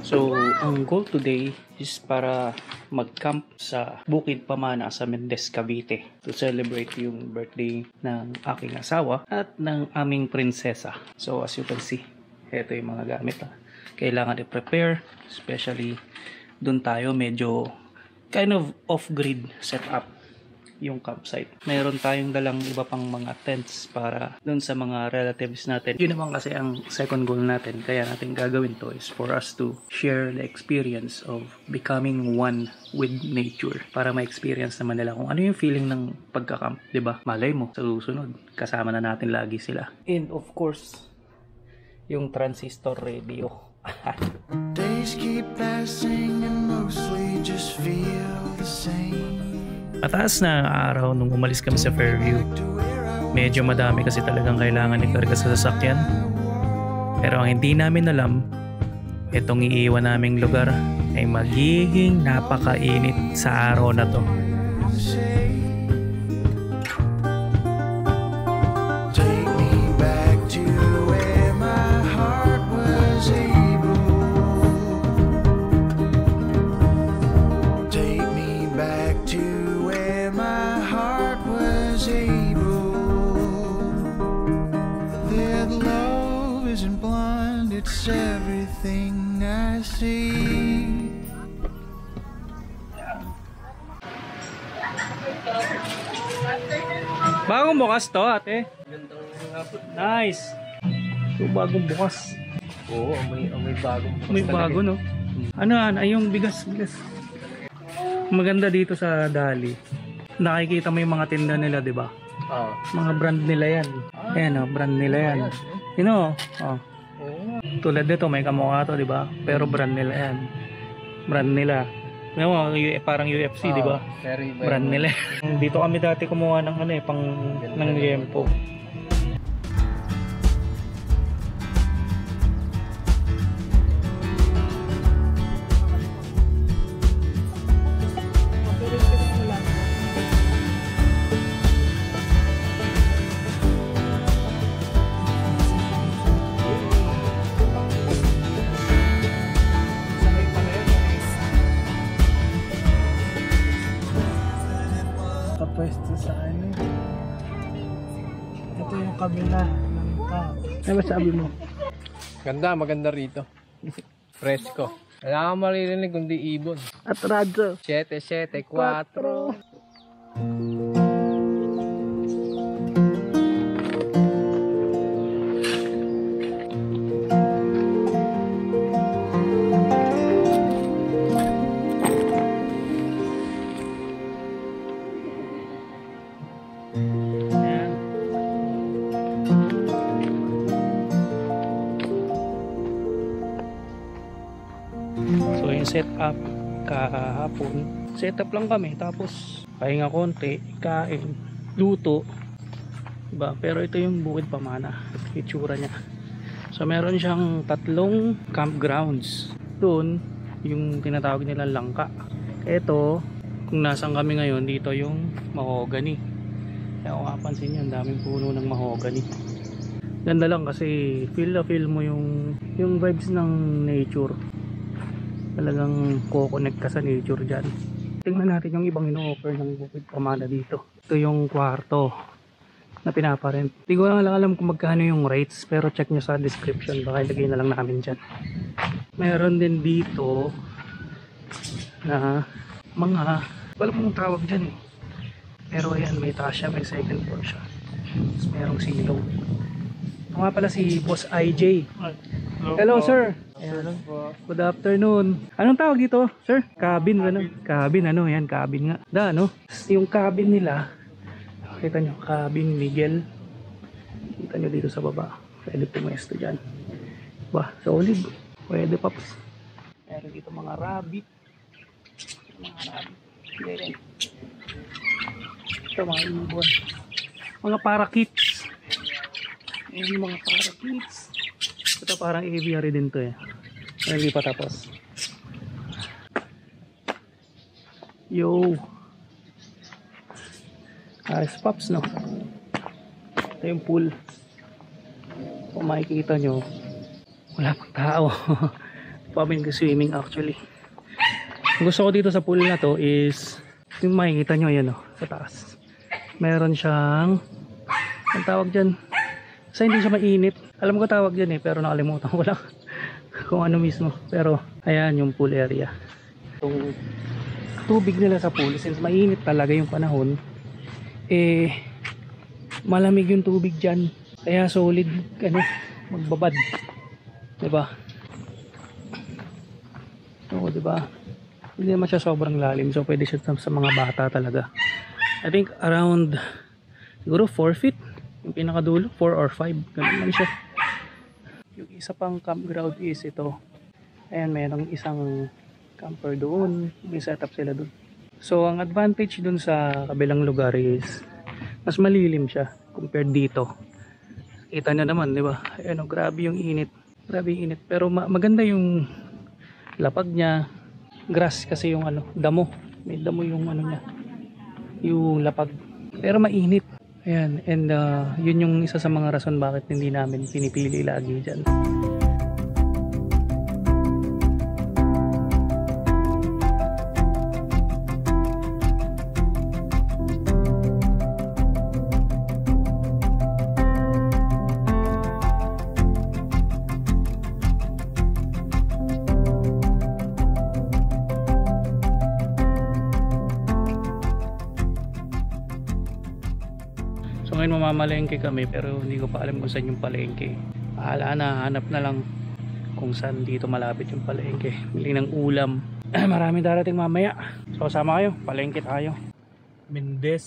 So, ang goal today is para mag-camp sa Bukid Pamana sa Mendez, Cavite to celebrate yung birthday ng aking asawa at ng aming prinsesa. So, as you can see, ito yung mga gamit. Kailangan i-prepare, especially dun tayo medyo kind of off-grid setup yung campsite. Mayroon tayong dalang iba pang mga tents para dun sa mga relatives natin. Yun naman kasi ang second goal natin, kaya natin gagawin to is for us to share the experience of becoming one with nature, para ma-experience naman nila kung ano yung feeling ng pagka-camp, diba? Malay mo, sa susunod, kasama na natin lagi sila. And of course, yung transistor radio. Days keep passing and mostly just feel the same. Mataas na ang araw nung umalis kami sa Fairview. Medyo madami kasi talagang kailangan ikarga sa sasakyan. Pero ang hindi namin alam, itong iiwan naming lugar ay magiging napakainit sa araw na to. It's everything I see. Bagong bukas to, ate. Nice. So, bagong bukas. Oo, may bagong bukas. May bago, no? Ano ay yung bigas. Maganda dito sa Dali. Nakikita mo yung mga tinda nila, di ba? Oo. Mga brand nila yan. Ayan, brand nila yan. You know, tulad dito may kamukha to, di ba? Pero brand nila yan. Brand nila. Parang UFC, di ba? Brand nila. Dito kami dati kumuha ng ng Liempo. Pwesto sa ano. Ito yung kabila ng tao. Ano ba sabi mo? Maganda rito. Fresco. Wala kang maririnig kundi ibon. At radyo. 774. So yung setup kahapon, setup lang kami, tapos pahinga konti, kain, luto, diba? Pero ito yung Bukid Pamana, itsura niya. So meron siyang 3 campgrounds. Doon yung tinatawag nila Langka. Ito, kung nasan kami ngayon, dito yung mahogany. Kaya kung mapansin nyo, ang daming puno ng mahogany. Ganda lang kasi feel mo yung vibes ng nature. Talagang kukonect ka sa nature dyan. Tingnan natin yung ibang ino-offer ng Bukid Pamana dito. Ito yung kwarto na pinaparent. Hindi ko lang alam kung magkano yung rates, pero check nyo sa description, baka ilagay na lang namin dyan. Meron din dito na mga, wala mong tawag dyan eh. Pero ayan, may taas siya, may second floor siya. Tapos merong silong. Ito nga pala si Boss IJ. Hello sir. Ayan. Good afternoon. Anong tawag dito, sir? Cabin, ano? Cabin, ano? Yan, cabin nga. Ano? Yung cabin nila, kita nyo, cabin Miguel. Kita nyo dito sa baba. Pwede pumesto dyan. Solid. Pwede, paps. Meron dito mga rabbit. Ganyan. Ito mga ibon. Mga parakeets. Ayan yung mga parakeets. Ito parang aviary din to eh. Pero hindi pa tapos. Yo. Ice pops no. Ito yung pool. Kung makikita nyo, wala pang tao. Pabing swimming actually. Ang gusto ko dito sa pool na to is yung makikita nyo yan sa taas. Meron siyang ang tawag dyan. Kasi hindi siya mainit. Alam ko tawag dyan pero nakalimutan ko lang kung ano mismo. Pero ayan yung pool area. Itong tubig nila sa pool, since mainit talaga yung panahon, malamig yung tubig dyan. Kaya solid magbabad. Diba? Oo, diba? Hindi naman siya sobrang lalim, so pwede siya sa mga bata talaga. I think around siguro 4 feet yung pinakadulo, 4 or 5, ganun lang siya. Yung isa pang campground is ito. Ayan, mayroong isang camper doon, may setup sila doon. So ang advantage dun sa kabilang lugar is mas malilim siya compared dito. Kita nyo naman, di ba? Ayan, grabe yung init. Grabe yung init, pero maganda yung lapag niya. Grass kasi yung damo. May damo yung niya, yung lapag. Pero mainit. Ayan, and yun yung isa sa mga rason bakit hindi namin pinipili lagi dyan. So ngayon mamamalengke kami pero hindi ko pa alam kung saan yung palengke. Paala na, hanap na lang kung saan dito malapit yung palengke. Bili ng ulam. Maraming darating mamaya. So sama kayo, palengke tayo. Mendez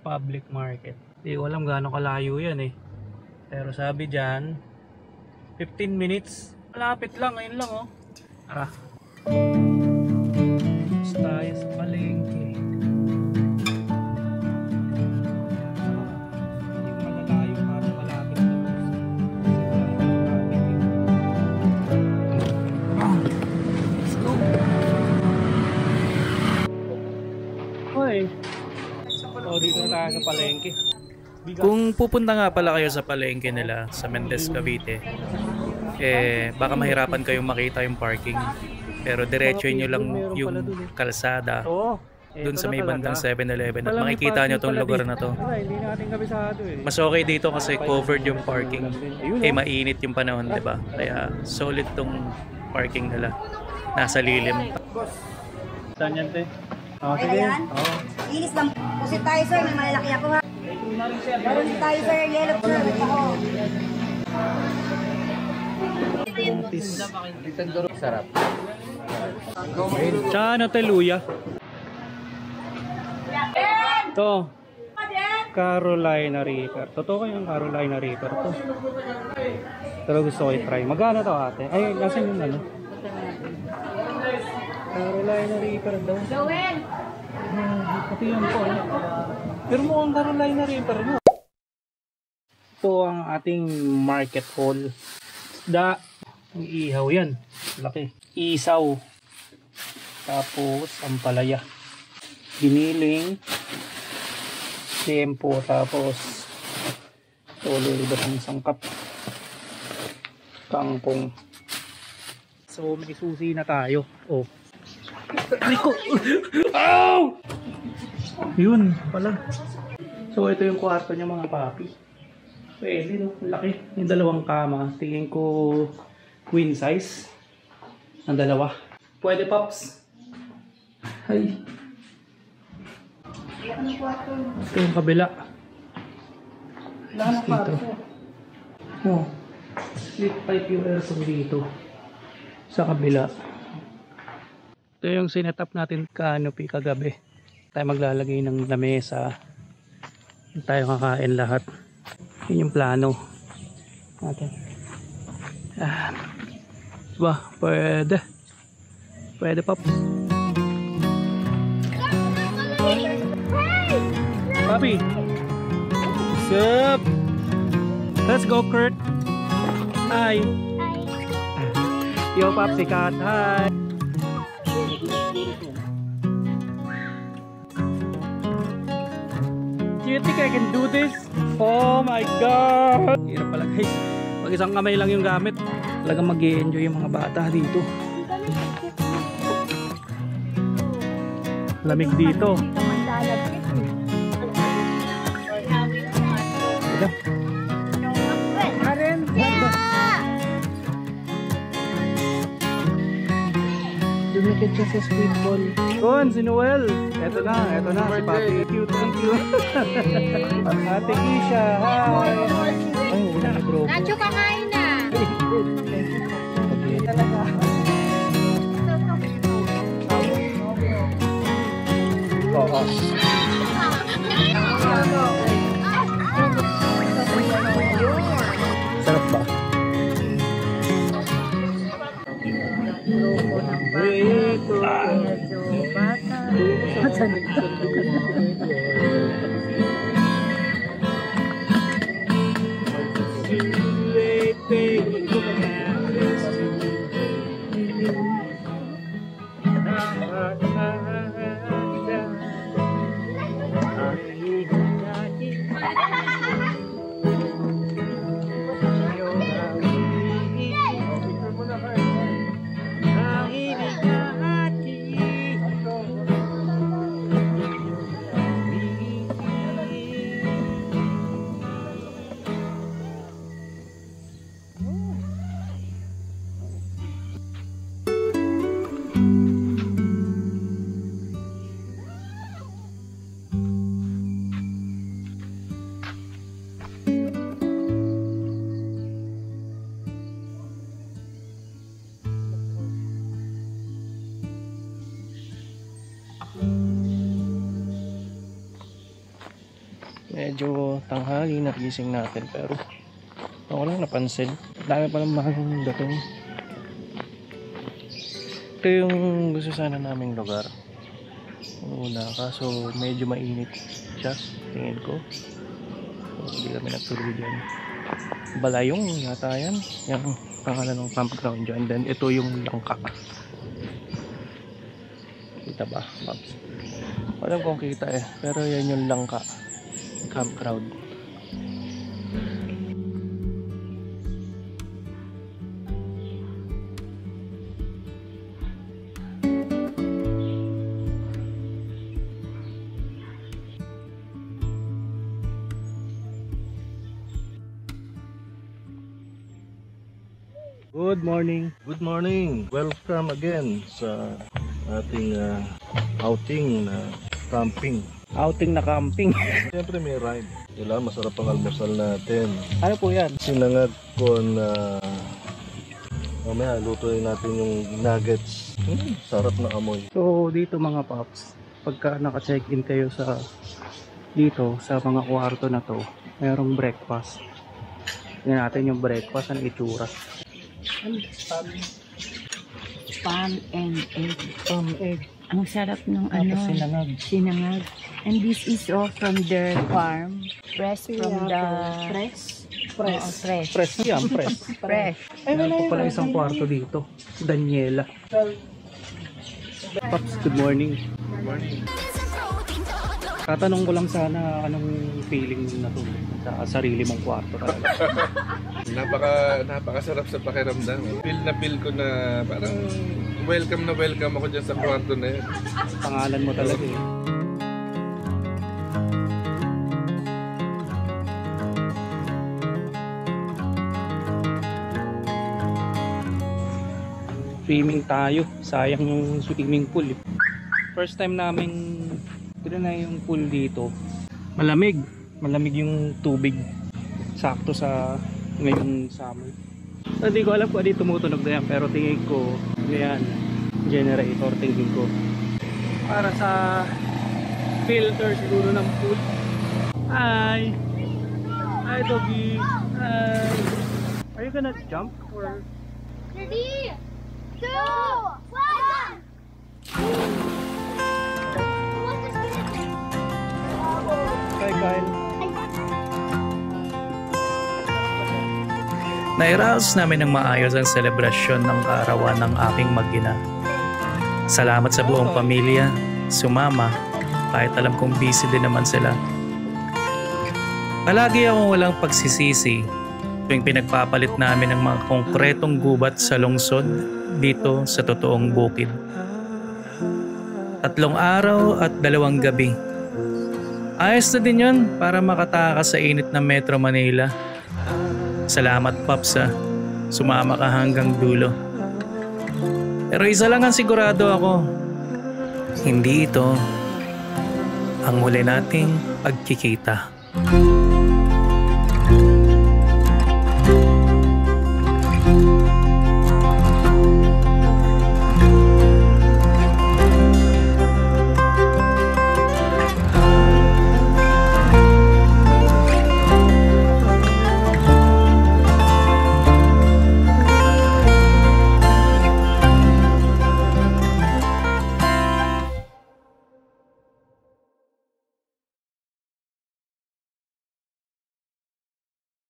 Public Market. Hindi ko alam gaano kalayo yan Pero sabi dyan, 15 minutes. Malapit lang, ngayon lang Tara. Tapos tayo sa palengke. Dito na tayo sa palengke. Kung pupunta nga pala kayo sa palengke nila sa Mendez, Cavite, baka mahirapan kayong makita yung parking. Pero diretsuin nyo lang yung kalsada dun sa may bandang 7-Eleven at makikita nyo tong lugar na to. Mas okay dito kasi covered yung parking. Mainit yung panahon, diba? Kaya solid tong parking nila. Nasa lilim. Saan yan, te? Sige. Linis lang. Pusit tayo, sir. May malalaki ako, ha? Meron tayo, sir. Yellow, sir. Ako. Sarap. Tsaka luya. Ito. Carolina Reaper. Totoo yung Carolina Reaper to. Pero gusto ko i-try. Magkano to, ate? Ay, kasi yung Carolina Reaper daw. Joel! Pati yan po. Pero mukhang Carolina Reaper no? Ito ang ating market hall. Isda. Ang ihaw yan. Laki. Isaw. Tapos ampalaya. Giniling. Tempo. Tapos tululibas ng sangkap. Kangkong. So may susi na tayo. Rico! Ow! Yun pala. So ito yung kwarto niya mga papi. Pwede no, laki. Yung dalawang kama. Tingin ko queen size. Ang dalawa. Pwede pops. Ay. Ito yung kabila. Dito. Split pipe yung aircon dito. Sa kabila. Ito yung sinetup natin canopy kagabi. Tayo maglalagay ng lamesa. Tayo kakain lahat. Yun yung plano natin. Diba? Pwede. Pwede pa. Papi. Sup? Let's go, Kurt. Hi. Yo, Popsy Cat. Hi. Do you think I can do this? Oh my God! Hirap pala guys. Pag isang kamay lang yung gamit, talagang mag-i-enjoy yung mga bata dito. Lamig dito. Dumikit siya sa sweet ball. Kon, si Noel. Eto na si Papi. Thank you. Ate Kisha, hi. Ay, wala na bro. Nacho, kakain na. Talaga. Oo. Sarap ba? Medyo tanghali na gising natin pero ako lang napansin. Dami pa ng mahang dating. Ito yung gusto sana naming lugar. Una, kaso medyo mainit siya, tingin ko. So, hindi kami natuloy dyan. Balayong yata yan. Yung pangalan ng campground dyan. Then ito yung langka. Kita ba, Pops? Alam kong kita eh. Pero yan yung langka campground. Good morning. Good morning. Welcome again sa ating outing na camping. Outing na camping. Siyempre may ride. Kailangan masarap ang almusal natin. Ano po yan? Sinangag ko na mamaya lutuin natin yung nuggets. Sarap na amoy. So dito mga Pops, pagka naka-check-in kayo sa dito sa mga kwarto na to, mayroong breakfast. Tingnan natin yung breakfast, ang itsura. Palm and egg. Egg. Ang sarap ng Tapos sinangag. sinangag. And this is all from their farm. Fresh from the... Fresh. Fresh. Fresh yan, fresh. Fresh. Ay, meron pa pala isang kwarto dito. Daniela. Pops, good morning. Good morning. Tatanong ko lang sana anong feeling mo na to sa sarili mong kwarto talaga. Napakasarap sa pakiramdam. Feel ko na parang welcome ako dyan sa kwarto na yun. Pangalan mo talaga eh. Swimming tayo. Sayang yung swimming pool eh. First time namin na yung pool dito. Malamig yung tubig. Sakto sa ngayon summer. Hindi ko alam kung ano tumutunog na yan, pero tingin ko yan, generator tingin ko. Para sa filter siguro ng pool. Hi! Hi doggy! Hi! Are you gonna jump or? 3, 2, 1! Kyle. Nairaos namin ng maayos ang selebrasyon ng kaarawan ng aking mag-ina. Salamat sa buong pamilya, sumama, kahit alam kong busy din naman sila. Palagi akong walang pagsisisi tuwing pinagpapalit namin ng mga konkretong gubat sa lungsod dito sa totoong bukid. 3 araw at 2 gabi. Ayos na din yun para makatakas sa init ng Metro Manila. Salamat Pops sumama ka hanggang dulo. Pero isa lang ang sigurado ako, hindi ito ang huli nating pagkikita.